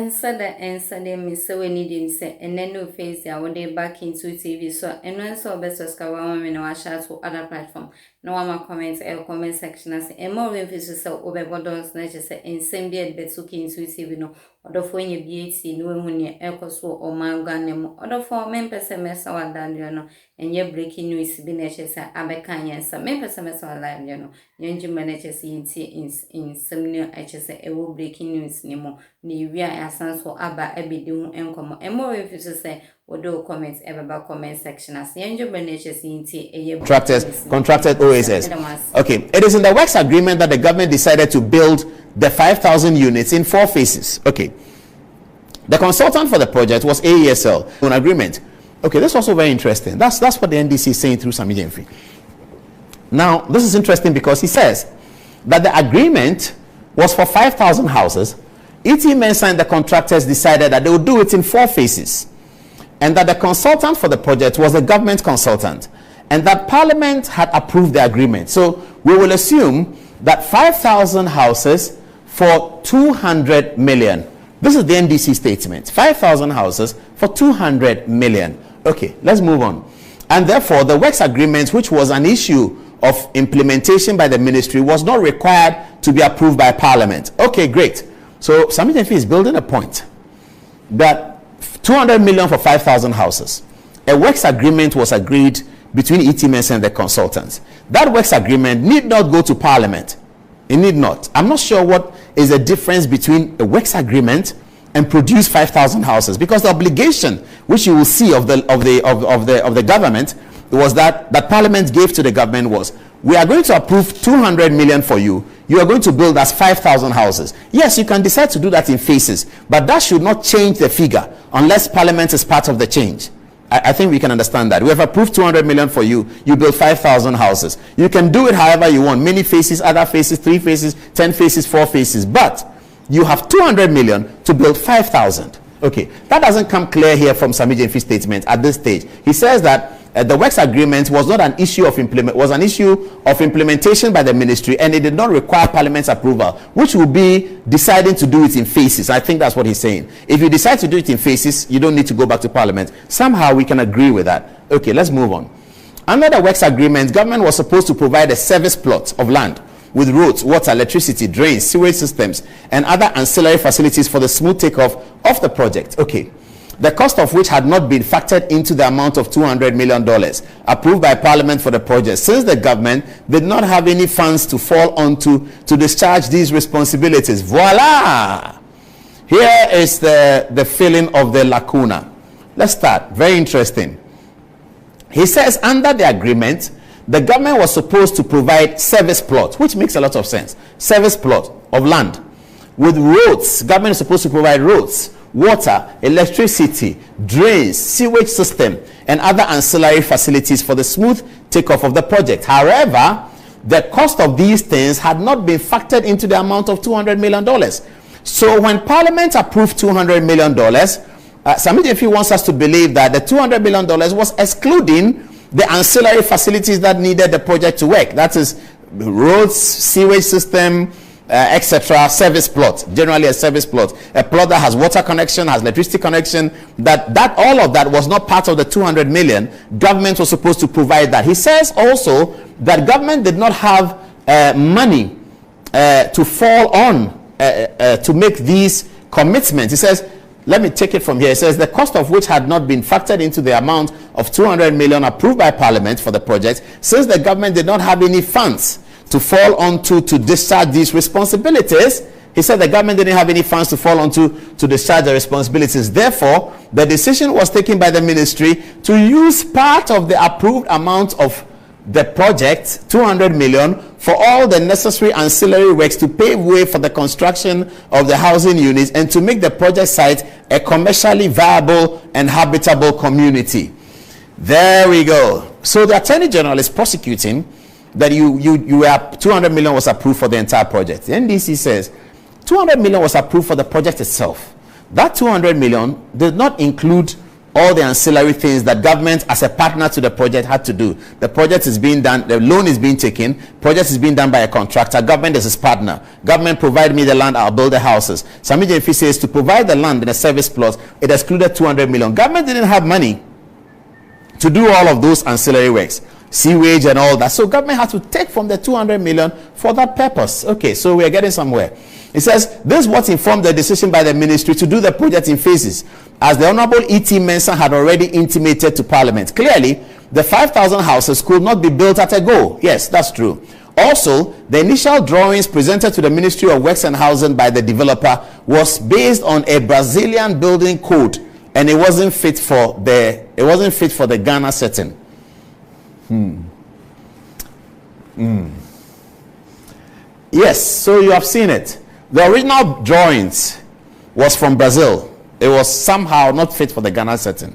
Mensah me so we need him say and then no face I would back into TV so and when so best was women or share to other platform. No one comments or comment section as and more emphasis over borders nature and same day betsuki into TV no or for any BHC no when you echo so or my gun or for men SMS or down and your breaking news be nature abekanya some men SMS or live young managers in some new HS a will breaking news anymore. We are as so aba ebidu enkomo and more if you say or do comments ever about comment section as young managers in contracted OSS. Okay, it is in the works agreement that the government decided to build the 5,000 units in 4 phases. Okay, the consultant for the project was AESL on agreement. Okay, this is also very interesting. That's what the NDC is saying through Sammy Gyamfi. Now, this is interesting because he says that the agreement was for 5,000 houses. E.T. Mensah and the contractors decided that they would do it in 4 phases, and that the consultant for the project was a government consultant, and that Parliament had approved the agreement. So we will assume that 5,000 houses for 200 million. This is the NDC statement. 5,000 houses for 200 million. Okay, let's move on. And therefore, the works agreement, which was an issue of implementation by the ministry, was not required to be approved by Parliament. Okay, great. So Sammy Gyamfi is building a point that 200 million for 5,000 houses. A works agreement was agreed between E.T. Mensah and the consultants. That works agreement need not go to Parliament. It need not. I'm not sure what is the difference between a works agreement and produce 5,000 houses, because the obligation which you will see of the government was that Parliament gave to the government was, we are going to approve 200 million for you. You are going to build us 5,000 houses. Yes, you can decide to do that in phases, but that should not change the figure unless Parliament is part of the change. I think we can understand that. We have approved 200 million for you. You build 5,000 houses. You can do it however you want. Many phases, other phases, 3 phases, 10 phases, 4 phases. But you have 200 million to build 5,000. Okay, that doesn't come clear here from Sammy Gyamfi's statement at this stage. He says that the works agreement was not an issue of implementation by the ministry, and it did not require Parliament's approval, which will be deciding to do it in phases. I think that's what he's saying. If you decide to do it in phases, you don't need to go back to Parliament. Somehow we can agree with that. Okay, let's move on. Under the works agreement, government was supposed to provide a service plot of land with roads, water, electricity, drains, sewage systems, and other ancillary facilities for the smooth takeoff of the project. Okay. The cost of which had not been factored into the amount of $200 million approved by Parliament for the project, since the government did not have any funds to fall onto to discharge these responsibilities. Voila! Here is the filling of the lacuna. Let's start. Very interesting. He says under the agreement, the government was supposed to provide service plot, which makes a lot of sense. Service plot of land with roads. Government is supposed to provide roads, water, electricity, drains, sewage system, and other ancillary facilities for the smooth takeoff of the project. However, the cost of these things had not been factored into the amount of $200 million. So when Parliament approved $200 million, Sammy Gyamfi wants us to believe that the $200 million was excluding the ancillary facilities that needed the project to work. That is roads, sewage system, etc. Service plot, generally a service plot, a plot that has water connection, has electricity connection. That all of that was not part of the 200 million. Government was supposed to provide that. He says also that government did not have money to fall on to make these commitments. He says, let me take it from here. It says the cost of which had not been factored into the amount of 200 million approved by Parliament for the project, since the government did not have any funds to fall onto to discharge these responsibilities. He said the government didn't have any funds to fall onto to discharge the responsibilities. Therefore, the decision was taken by the ministry to use part of the approved amount of the project, 200 million, for all the necessary ancillary works to pave way for the construction of the housing units and to make the project site a commercially viable and habitable community. There we go. So the Attorney General is prosecuting that you have 200 million was approved for the entire project. The NDC says 200 million was approved for the project itself. That 200 million did not include all the ancillary things that government as a partner to the project had to do. The project is being done, the loan is being taken, project is being done by a contractor, government is his partner. Government provide me the land, I'll build the houses. Sammy Gyamfi says to provide the land in a service plot, it excluded 200 million. Government didn't have money to do all of those ancillary works, sewage and all that. So government had to take from the 200 million for that purpose. Okay, so we're getting somewhere. It says, this is what informed the decision by the ministry to do the project in phases, as the Honorable E.T. Mensah had already intimated to Parliament. Clearly, the 5,000 houses could not be built at a go. Yes, that's true. Also, the initial drawings presented to the Ministry of Works and Housing by the developer was based on a Brazilian building code, and it wasn't fit for the Ghana setting. Yes, so you have seen it. The original drawings was from Brazil. It was somehow not fit for the Ghana setting.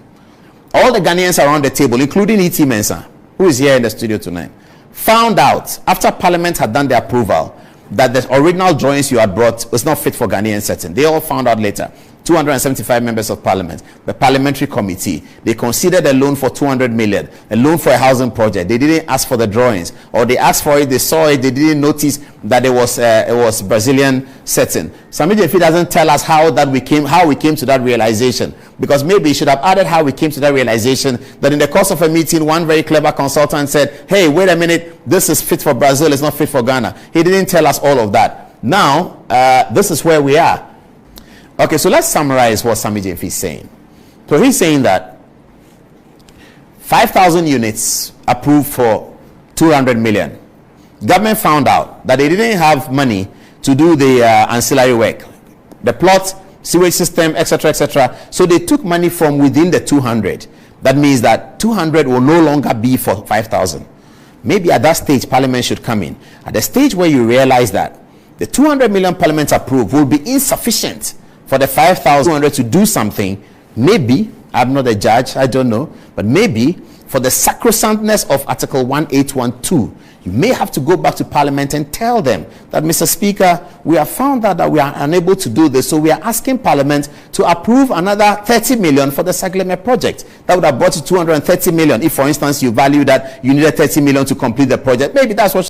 All the Ghanaians around the table, including E.T. Mensah, who is here in the studio tonight, found out after Parliament had done the approval that the original drawings you had brought was not fit for Ghanaian setting. They all found out later. 275 members of parliament, the parliamentary committee, they considered a loan for 200 million, a loan for a housing project. They didn't ask for the drawings, or they asked for it, they saw it, they didn't notice that it was Brazilian setting. Sammy Gyamfi doesn't tell us how we came to that realization, because maybe he should have added how we came to that realization, that in the course of a meeting, one very clever consultant said, hey, wait a minute, this is fit for Brazil, it's not fit for Ghana. He didn't tell us all of that. Now, this is where we are. Okay, so let's summarize what Sammy Gyamfi is saying. So he's saying that 5,000 units approved for 200 million. Government found out that they didn't have money to do the ancillary work, the plot, sewage system, etc., etc. So they took money from within the 200. That means that 200 will no longer be for 5,000. Maybe at that stage, Parliament should come in. At the stage where you realize that the 200 million Parliament approved will be insufficient for the 5,200 to do something, maybe, I'm not a judge, I don't know, but maybe for the sacrosanctness of Article 1812, you may have to go back to Parliament and tell them that, Mr. Speaker, we have found out that we are unable to do this, so we are asking Parliament to approve another 30 million for the ßrèak project. That would have brought you 230 million if, for instance, you value that you needed 30 million to complete the project. Maybe that's what